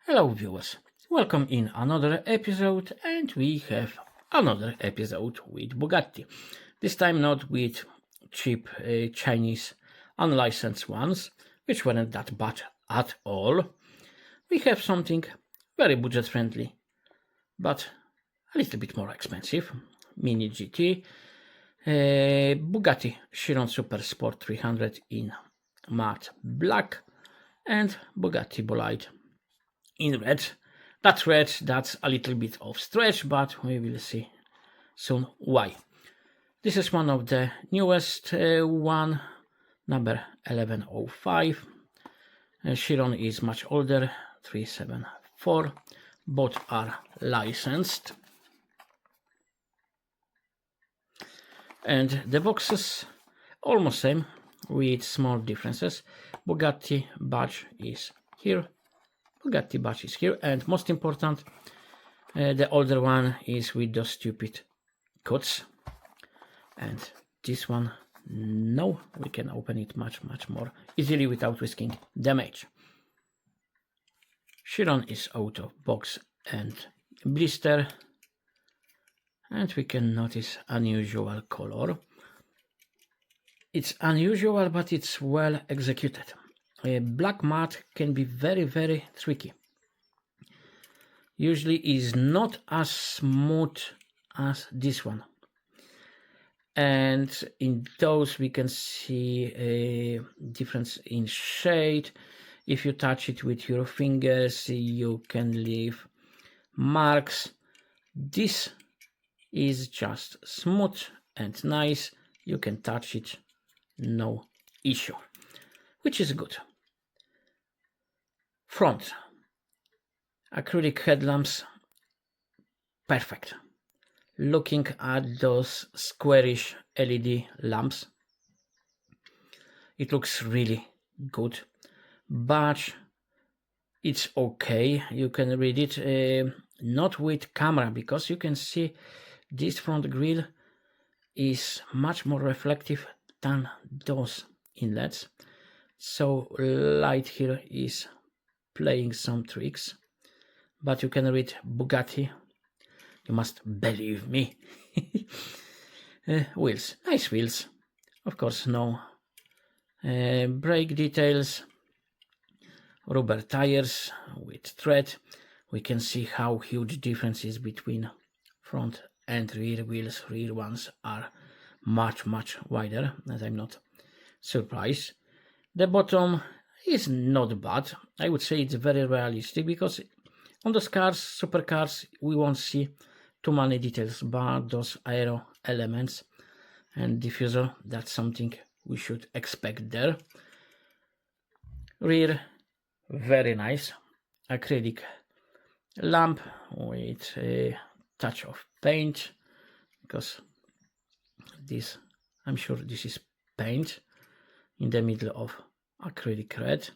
Hello viewers, welcome in another episode, and we have another episode with Bugatti. This time not with cheap Chinese unlicensed ones, which weren't that bad at all. We have something very budget friendly, but a little bit more expensive. Mini GT, Bugatti Chiron Super Sport 300 in matte black, and Bugatti Bolide in red. That's a little bit of stretch, but we will see soon why. This is one of the newest one, number 1105. Chiron is much older, 374. Both are licensed. And the boxes almost same with small differences. Bugatti badge is here. Bugatti badge is here, and most important, the older one is with those stupid cuts, and this one, no, we can open it much more easily without risking damage. Chiron is out of box and blister, and we can notice unusual color. It's unusual, but it's well executed. Black matte can be very tricky. Usually is not as smooth as this one, and in those we can see a difference in shade. If you touch it with your fingers, you can leave marks. This is just smooth and nice. You can touch it, no issue, which is good. Front acrylic headlamps, perfect. Looking at those squarish LED lamps, it looks really good, but it's okay. You can read it, not with camera, because you can see this front grille is much more reflective than those inlets, so light here is playing some tricks, but you can read Bugatti, you must believe me. Wheels, nice wheels, of course. No brake details, rubber tires with tread. We can see how huge difference is between front and rear wheels. Rear ones are much wider, and I'm not surprised. The bottom is not bad. I would say it's very realistic, because on those cars, supercars, we won't see too many details, but those aero elements and diffuser, that's something we should expect there. Rear, very nice. Acrylic lamp with a touch of paint, because this, I'm sure this is paint in the middle of acrylic red.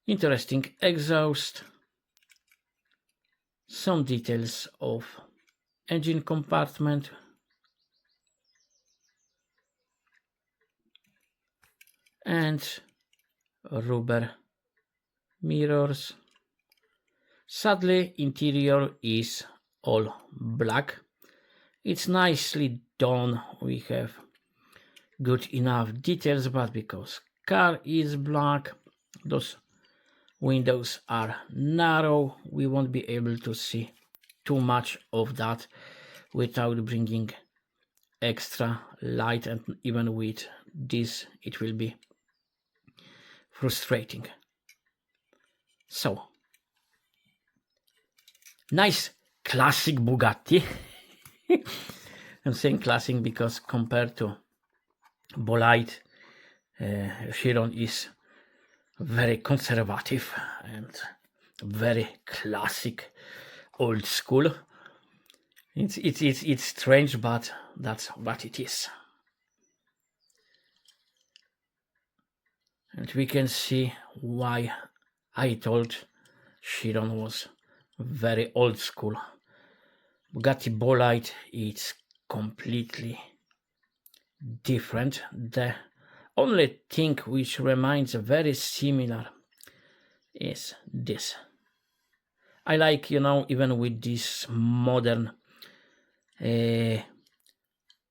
Interesting exhaust, some details of engine compartment, and rubber mirrors. Sadly, interior is all black. It's nicely done. We have good enough details, but because car is black, those windows are narrow, we won't be able to see too much of that without bringing extra light, and even with this it will be frustrating. So nice classic Bugatti. I'm saying classic because compared to Bolide, Chiron is very conservative and very classic, old school. It's strange, but that's what it is. And we can see why I told Chiron was very old school. Bugatti Bolide, it's completely different. The only thing which remains very similar is this. I like, even with this modern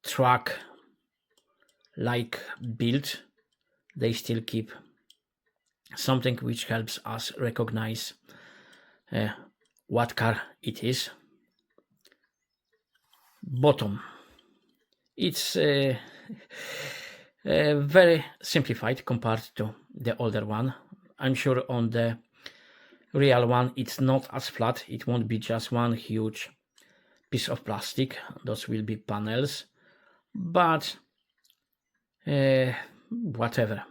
truck like build, they still keep something which helps us recognize what car it is. Bottom. It's very simplified compared to the older one. I'm sure on the real one it's not as flat. It won't be just one huge piece of plastic. Those will be panels, but whatever.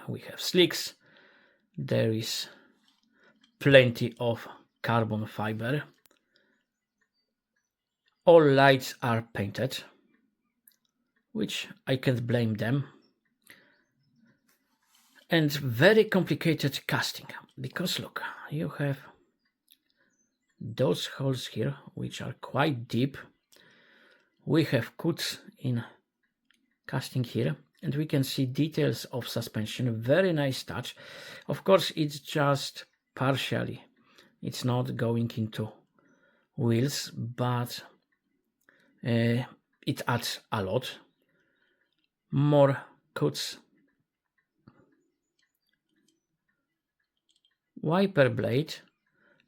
We have slicks. There is plenty of carbon fiber. All lights are painted, which I can't blame them. And very complicated casting, because look, you have those holes here which are quite deep. We have cuts in casting here, and we can see details of suspension. Very nice touch. Of course, it's just partially, it's not going into wheels, but it adds a lot. More cuts. Wiper blade.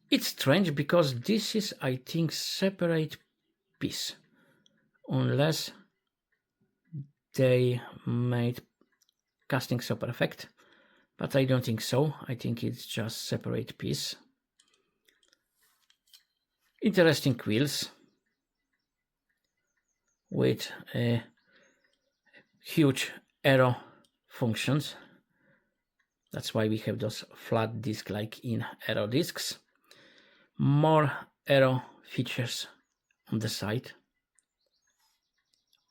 It's strange because this is, I think, separate piece, unless they made casting so perfect, but I don't think so. I think it's just separate piece. Interesting wheels with huge aero functions. That's why we have those flat discs like in aero discs. More aero features on the side,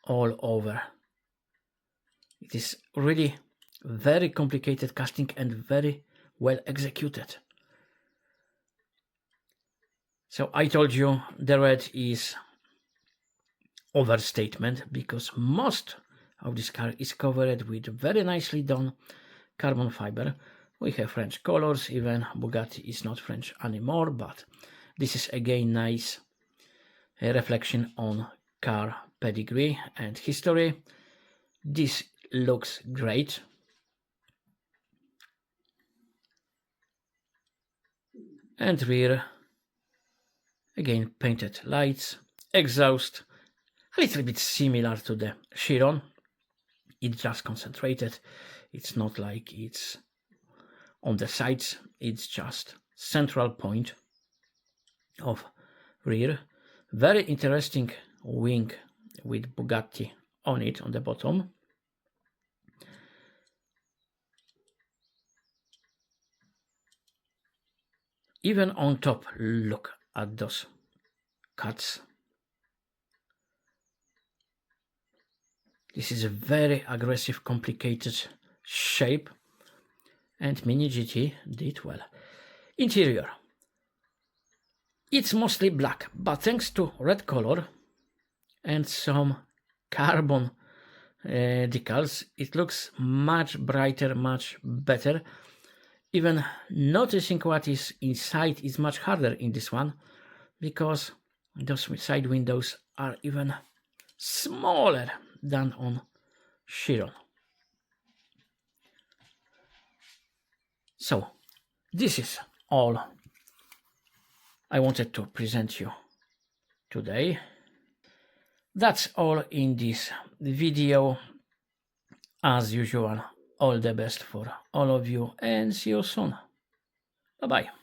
all over. It is really very complicated casting and very well executed. So I told you the red is overstatement, because most of this car is covered with very nicely done carbon fiber. We have French colors, even Bugatti is not French anymore, but this is again nice reflection on car pedigree and history. This looks great. And rear, again painted lights, exhaust, a little bit similar to the Chiron. It's just concentrated. It's not like it's on the sides. It's just central point of rear. Very interesting wing with Bugatti on it on the bottom. Even on top, look at those cuts. This is a very aggressive, complicated shape, and Mini GT did well. Interior. It's mostly black, but thanks to red color and some carbon decals, it looks much brighter, much better. Even noticing what is inside is much harder in this one, because those side windows are even smaller than on Chiron. So this is all I wanted to present you today. That's all in this video. As usual, all the best for all of you, and see you soon. Bye bye.